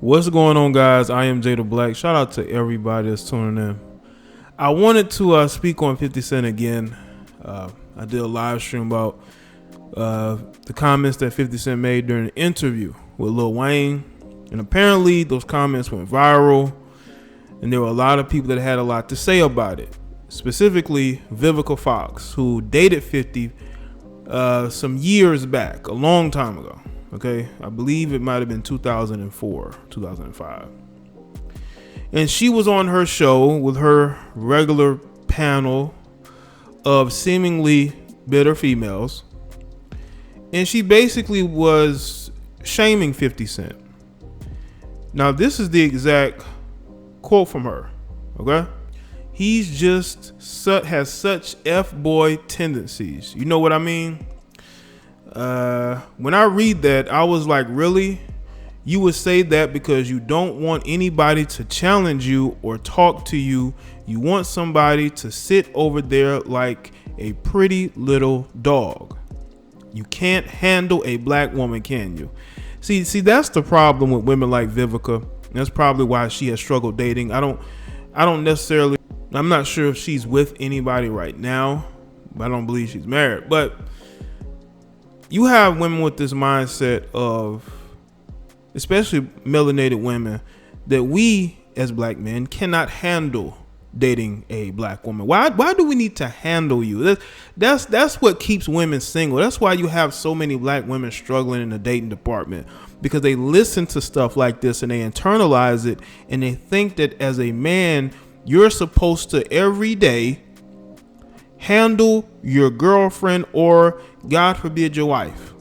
What's going on, guys? I am Jaye the Black. Shout out to everybody that's tuning in. I wanted to speak on 50 Cent again. I did a live stream about the comments that 50 Cent made during an interview with Lil Wayne. And apparently those comments went viral. And there were a lot of people that had a lot to say about it. Specifically, Vivca Fox, who dated 50 some years back, a long time ago. Okay, I believe it might have been 2004, 2005. And she was on her show with her regular panel of seemingly bitter females. And she basically was shaming 50 Cent. Now, this is the exact quote from her, okay? He's just has such F-boy tendencies. You know what I mean? When I read that, I was like, really? You would say that because you don't want anybody to challenge you or talk to you. You want somebody to sit over there like a pretty little dog. You can't handle a black woman, can you? See, that's the problem with women like Vivca. That's probably why she has struggled dating. I'm not sure if she's with anybody right now, but I don't believe she's married. But you have women with this mindset of, especially melanated women, that we as black men cannot handle dating a black woman. Why do we need to handle you? That's what keeps women single. That's why you have so many black women struggling in the dating department, because they listen to stuff like this and they internalize it, and they think that as a man, you're supposed to every day handle your girlfriend or, God forbid, your wife.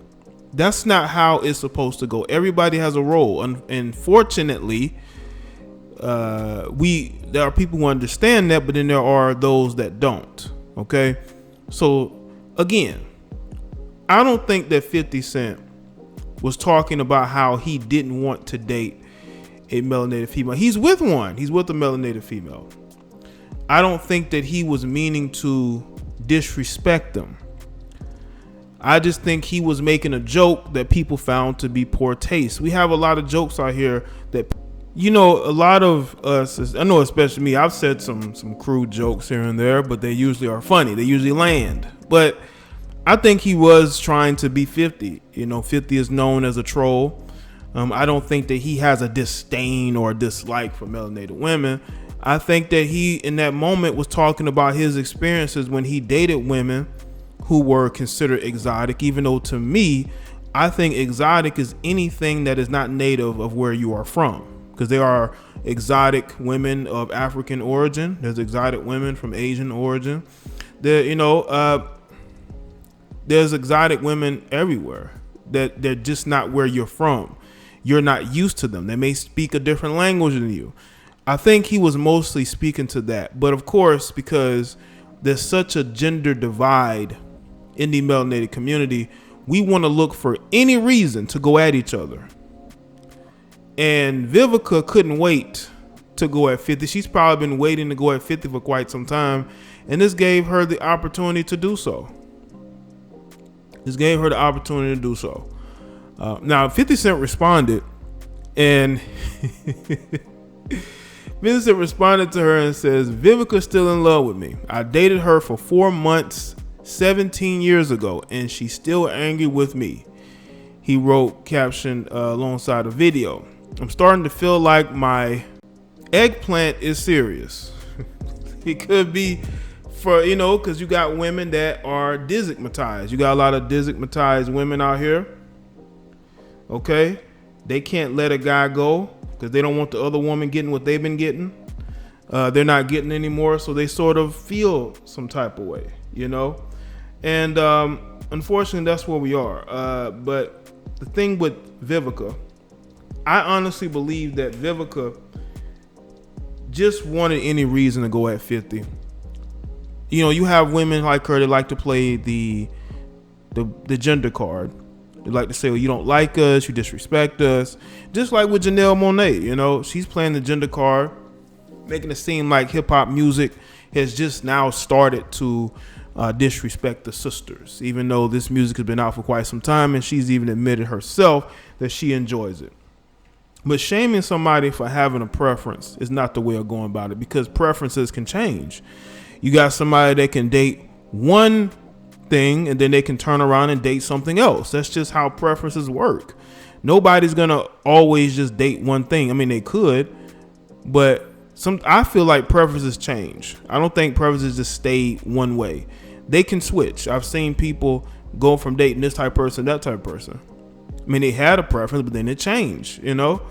That's not how it's supposed to go. Everybody has a role. And fortunately, there are people who understand that, but then there are those that don't. Okay? So, again, I don't think that 50 Cent was talking about how he didn't want to date a melanated female. He's with one. He's with a melanated female. I don't think that he was meaning to disrespect them. I just think he was making a joke that people found to be poor taste. We have a lot of jokes out here that, a lot of us, I know especially me, I've said some crude jokes here and there, but they usually are funny. They usually land. But I think he was trying to be 50. 50 is known as a troll. I don't think that he has a disdain or a dislike for melanated women. I think that he, in that moment, was talking about his experiences when he dated women who were considered exotic, even though to me, I think exotic is anything that is not native of where you are from, because there are exotic women of African origin. There's exotic women from Asian origin. There's exotic women everywhere that they're just not where you're from. You're not used to them. They may speak a different language than you. I think he was mostly speaking to that. But of course, because there's such a gender divide in the melanated community, we want to look for any reason to go at each other. And Vivca couldn't wait to go at 50. She's probably been waiting to go at 50 for quite some time. And this gave her the opportunity to do so. Now, 50 Cent responded, and 50 Cent responded to her and says, "Vivca's still in love with me. I dated her for 4 months 17 years ago, and she's still angry with me." He wrote, captioned alongside a video, "I'm starting to feel like my eggplant is serious." It could be for, because you got women that are destigmatized. You got a lot of destigmatized women out here. Okay? They can't let a guy go because they don't want the other woman getting what they've been getting. They're not getting anymore, so they sort of feel some type of way, And unfortunately, that's where we are. But the thing with Vivca, I honestly believe that Vivca just wanted any reason to go at 50. You have women like her that like to play the gender card. They like to say, well, you don't like us, you disrespect us. Just like with Janelle Monáe, she's playing the gender card, making it seem like hip hop music has just now started to disrespect the sisters, even though this music has been out for quite some time, and she's even admitted herself that she enjoys it. But shaming somebody for having a preference is not the way of going about it, because preferences can change. You got somebody that can date one thing and then they can turn around and date something else. That's just how preferences work. Nobody's gonna always just date one thing. I mean, they could, but I feel like preferences change. I don't think preferences just stay one way. They can switch. I've seen people go from dating this type of person, that type of person. I mean, they had a preference, but then it changed, you know?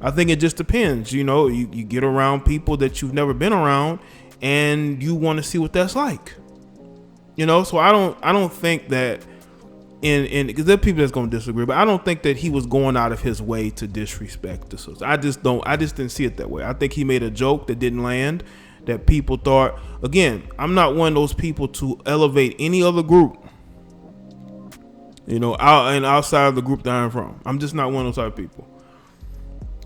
I think it just depends. You know, you get around people that you've never been around and you want to see what that's like. You know, so I don't think that because there are people that's going to disagree, but I don't think that he was going out of his way to disrespect the sister. I just didn't see it that way. I think he made a joke that didn't land, that people thought. Again, I'm not one of those people to elevate any other group, you know, outside of the group that I'm from. I'm just not one of those type of people.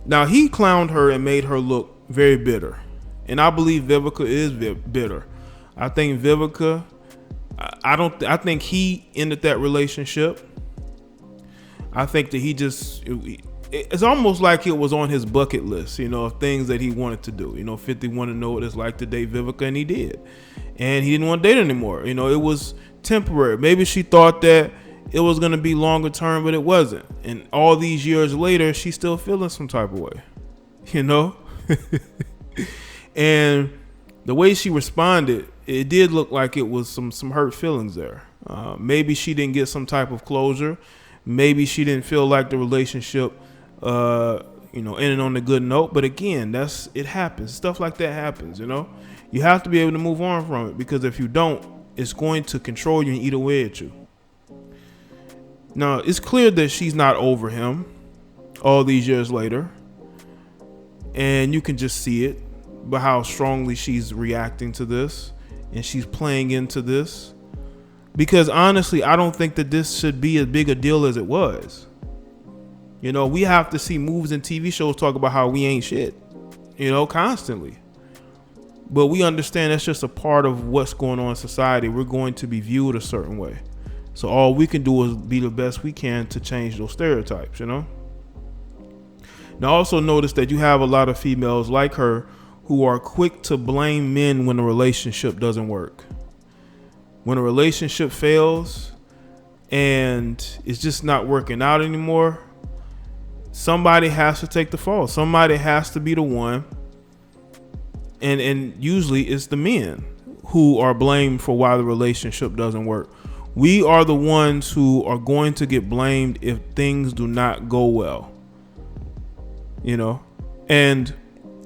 Now, he clowned her and made her look very bitter, and I believe Vivca is bitter. I think Vivca. I think he ended that relationship. I think that it's almost like it was on his bucket list, you know, of things that he wanted to do. You know, 50 wanted to know what it's like to date Vivca, and he did. And he didn't want to date anymore. You know, it was temporary. Maybe she thought that it was going to be longer term, but it wasn't. And all these years later, she's still feeling some type of way, you know? And the way she responded, it did look like it was some hurt feelings there. Maybe she didn't get some type of closure. Maybe she didn't feel like the relationship, ended on a good note. But again, it happens. Stuff like that happens, you know. You have to be able to move on from it, because if you don't, it's going to control you and eat away at you. Now, it's clear that she's not over him all these years later. And you can just see it by how strongly she's reacting to this. And she's playing into this, because honestly, I don't think that this should be as big a deal as it was. You know, we have to see movies and TV shows talk about how we ain't shit, you know, constantly. But we understand that's just a part of what's going on in society. We're going to be viewed a certain way. So all we can do is be the best we can to change those stereotypes, you know. Now, also notice that you have a lot of females like her who are quick to blame men when a relationship doesn't work. When a relationship fails and it's just not working out anymore, somebody has to take the fall. Somebody has to be the one. And usually it's the men who are blamed for why the relationship doesn't work. We are the ones who are going to get blamed if things do not go well. You know? And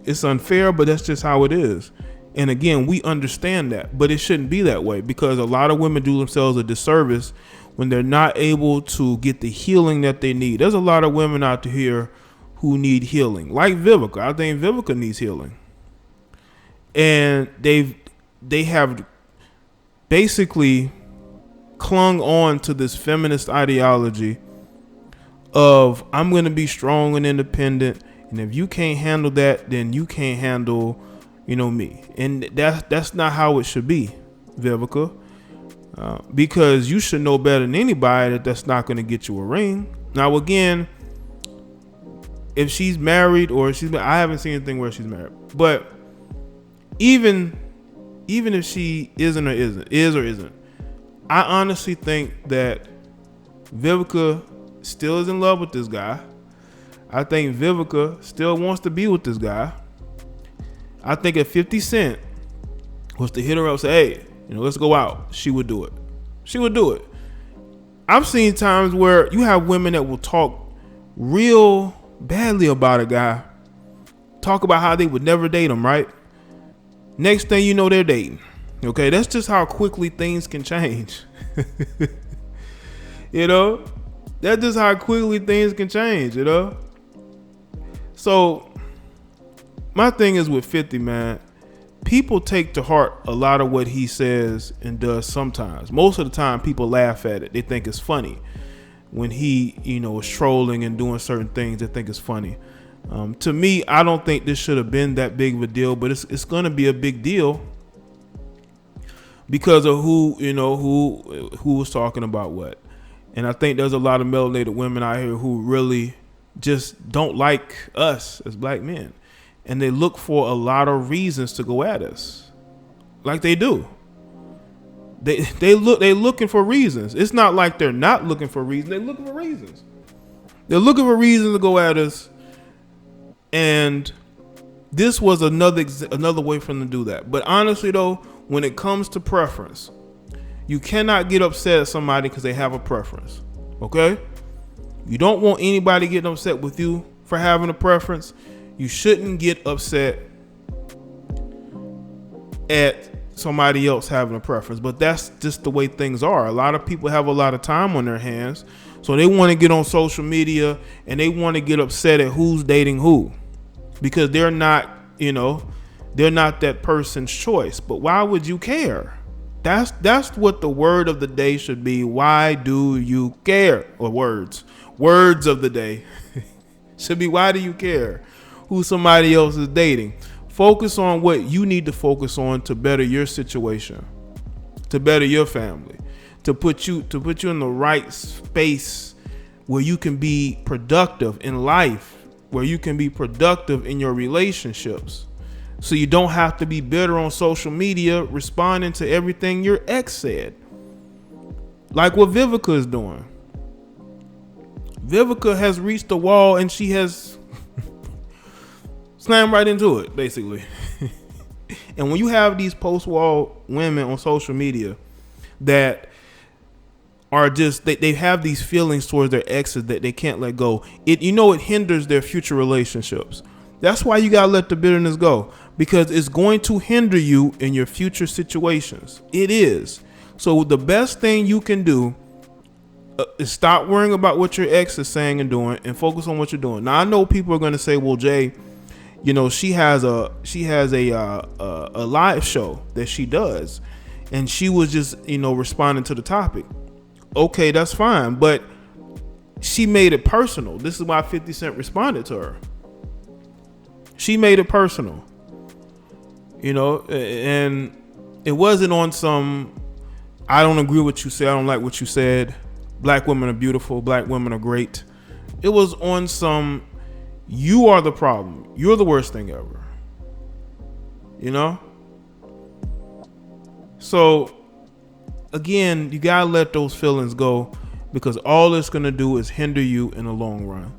it's unfair, but that's just how it is. And again, we understand that, but it shouldn't be that way, because a lot of women do themselves a disservice when they're not able to get the healing that they need. There's a lot of women out here who need healing, like Vivca. I think Vivca needs healing. And they have basically clung on to this feminist ideology of, I'm going to be strong and independent. And if you can't handle that, then you can't handle, you know, me. And that's not how it should be, Vivca. Because you should know better than anybody that that's not going to get you a ring. Now, again, if she's married or I haven't seen anything where she's married. But even if she is or isn't, I honestly think that Vivca still is in love with this guy. I think Vivca still wants to be with this guy. I think if 50 Cent was to hit her up and say, hey, you know, let's go out, she would do it. She would do it. I've seen times where you have women that will talk real badly about a guy, talk about how they would never date him, right? Next thing you know, they're dating. Okay, that's just how quickly things can change. You know, that's just how quickly things can change, you know? So my thing is with 50, man, people take to heart a lot of what he says and does sometimes. Most of the time, people laugh at it. They think it's funny. When he, you know, is trolling and doing certain things, they think it's funny. To me, I don't think this should have been that big of a deal, but it's going to be a big deal because of who was talking about what. And I think there's a lot of melanated women out here who really just don't like us as black men. And they look for a lot of reasons to go at us. Like they do. They're looking for reasons. It's not like they're not looking for reasons. They're looking for reasons. They're looking for reasons to go at us. And this was another way for them to do that. But honestly though, when it comes to preference, you cannot get upset at somebody because they have a preference. Okay? You don't want anybody getting upset with you for having a preference. You shouldn't get upset at somebody else having a preference. But that's just the way things are. A lot of people have a lot of time on their hands. So they want to get on social media and they want to get upset at who's dating who. Because they're not, they're not that person's choice. But why would you care? That's what the word of the day should be. Why do you care? Or words of the day should be, why do you care who somebody else is dating? Focus on what you need to focus on to better your situation, to better your family, to put you in the right space where you can be productive in life, where you can be productive in your relationships. So you don't have to be bitter on social media responding to everything your ex said. Like what Vivca is doing. Vivca has reached the wall and she has slammed right into it, basically. And when you have these post-wall women on social media that are just, they have these feelings towards their exes that they can't let go, it hinders their future relationships. That's why you gotta let the bitterness go, because it's going to hinder you in your future situations. It is. So the best thing you can do is stop worrying about what your ex is saying and doing and focus on what you're doing. Now I know people are going to say, well, Jay, she has a live show that she does and she was just, responding to the topic. Okay, that's fine. But she made it personal. This is why 50 Cent responded to her. She made it personal, and it wasn't on some, I don't agree with what you said, I don't like what you said, black women are beautiful, black women are great. It was on some, you are the problem, you're the worst thing ever. So again, you gotta let those feelings go, because all it's gonna do is hinder you in the long run.